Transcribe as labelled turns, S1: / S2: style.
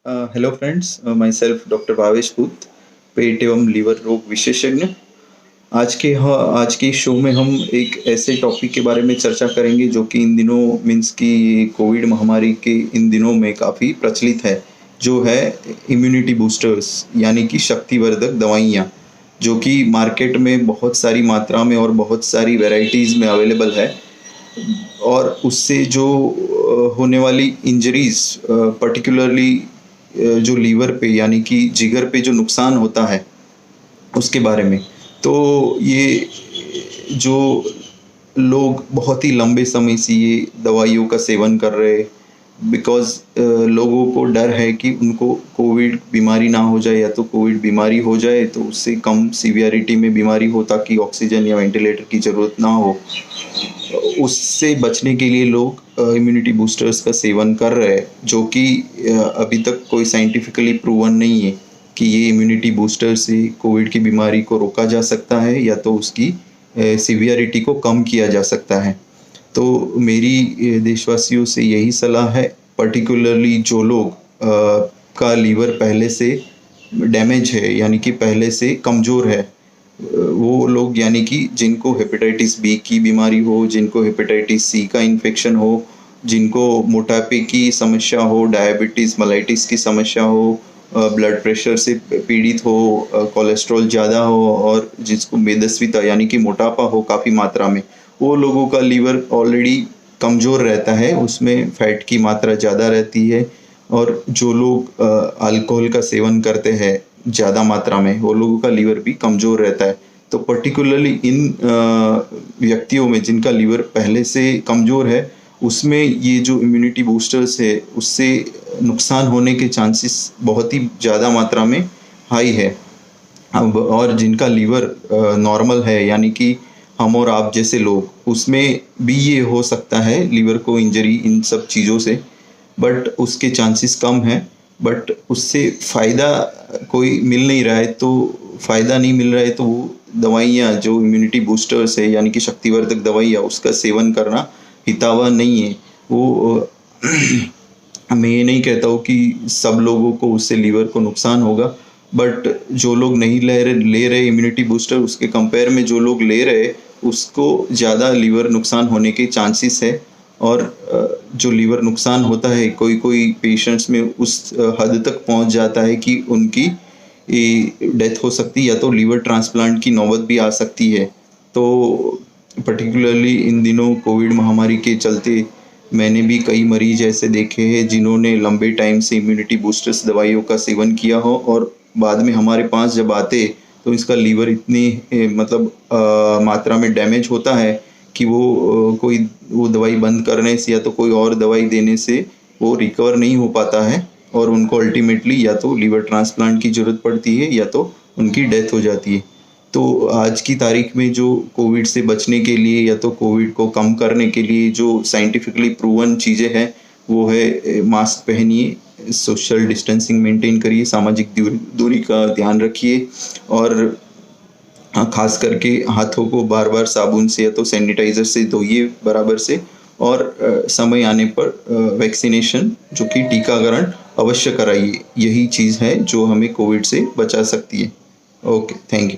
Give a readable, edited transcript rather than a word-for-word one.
S1: Hello friends, my self doctor Bhavesh पूत, पेट एवं liver रोग विशेषज्ञ। आज के शो में हम एक ऐसे टॉपिक के बारे में चर्चा करेंगे जो कि इन दिनों मीन्स की कोविड महामारी के इन दिनों में काफ़ी प्रचलित है, जो है इम्यूनिटी बूस्टर्स यानी कि शक्तिवर्धक दवाइयाँ, जो कि मार्केट में बहुत सारी मात्रा में और बहुत सारी वैरायटीज़ में अवेलेबल है। और उससे जो होने वाली इंजरीज पर्टिकुलरली जो लीवर पे यानी कि जिगर पे जो नुकसान होता है उसके बारे में। तो ये जो लोग बहुत ही लंबे समय से ये दवाइयों का सेवन कर रहे, बिकॉज़ लोगों को डर है कि उनको कोविड बीमारी ना हो जाए, या तो कोविड बीमारी हो जाए तो उससे कम सीवियरिटी में बीमारी हो ताकि ऑक्सीजन या वेंटिलेटर की ज़रूरत ना हो। उससे बचने के लिए लोग इम्यूनिटी बूस्टर्स का सेवन कर रहे हैं, जो कि अभी तक कोई साइंटिफिकली प्रूवन नहीं है कि ये इम्यूनिटी बूस्टर से कोविड की बीमारी को रोका जा सकता है या तो उसकी सीवियरिटी को कम किया जा सकता है। तो मेरी देशवासियों से यही सलाह है, पर्टिकुलरली जो लोग का लीवर पहले से डैमेज है यानी कि पहले से कमज़ोर है, वो लोग यानी कि जिनको हेपेटाइटिस बी की बीमारी हो, जिनको हेपेटाइटिस सी का इन्फेक्शन हो, जिनको मोटापे की समस्या हो, डायबिटीज़ मेलाइटिस की समस्या हो, ब्लड प्रेशर से पीड़ित हो, कोलेस्ट्रॉल ज़्यादा हो और जिसको मेदस्विता यानी कि मोटापा हो काफ़ी मात्रा में, वो लोगों का लीवर ऑलरेडी कमज़ोर रहता है, उसमें फैट की मात्रा ज़्यादा रहती है। और जो लोग अल्कोहल का सेवन करते हैं ज़्यादा मात्रा में, वो लोगों का लीवर भी कमज़ोर रहता है। तो पर्टिकुलरली इन व्यक्तियों में जिनका लीवर पहले से कमज़ोर है, उसमें ये जो इम्यूनिटी बूस्टर्स है उससे नुकसान होने के चांसेस बहुत ही ज़्यादा मात्रा में हाई है। अब और जिनका लीवर नॉर्मल है यानी कि हम और आप जैसे लोग, उसमें भी ये हो सकता है लीवर को इंजरी इन सब चीज़ों से, बट उसके चांसेस कम हैं। बट उससे फ़ायदा कोई मिल नहीं रहा है, तो फ़ायदा नहीं मिल रहा है तो वो दवाइयाँ जो इम्यूनिटी बूस्टर्स है यानी कि शक्तिवर्धक दवाइयाँ, उसका सेवन करना हितावह नहीं है। वो मैं ये नहीं कहता हूँ कि सब लोगों को उससे लीवर को नुकसान होगा, बट जो लोग नहीं ले रहे इम्यूनिटी बूस्टर, उसके कंपेयर में जो लोग ले रहे उसको ज़्यादा लीवर नुकसान होने के चांसेस है। और जो लीवर नुकसान होता है कोई पेशेंट्स में उस हद तक पहुंच जाता है कि उनकी डेथ हो सकती है या तो लीवर ट्रांसप्लांट की नौबत भी आ सकती है। तो पर्टिकुलरली इन दिनों कोविड महामारी के चलते मैंने भी कई मरीज ऐसे देखे हैं जिन्होंने लंबे टाइम से इम्यूनिटी बूस्टर्स दवाइयों का सेवन किया हो और बाद में हमारे पास जब आते तो इसका लीवर इतनी मात्रा में डैमेज होता है कि वो दवाई बंद करने से या तो कोई और दवाई देने से वो रिकवर नहीं हो पाता है, और उनको अल्टीमेटली या तो लीवर ट्रांसप्लांट की ज़रूरत पड़ती है या तो उनकी डेथ हो जाती है। तो आज की तारीख में जो कोविड से बचने के लिए या तो कोविड को कम करने के लिए जो साइंटिफिकली प्रूवन चीज़ें हैं, वो है मास्क पहनिए, सोशल डिस्टेंसिंग मेंटेन करिए, सामाजिक दूरी का ध्यान रखिए, और खास करके हाथों को बार बार साबुन से या तो सैनिटाइज़र से धोइए बराबर से, और समय आने पर वैक्सीनेशन जो कि टीकाकरण अवश्य कराइए। यही चीज़ है जो हमें कोविड से बचा सकती है। Okay, thank you.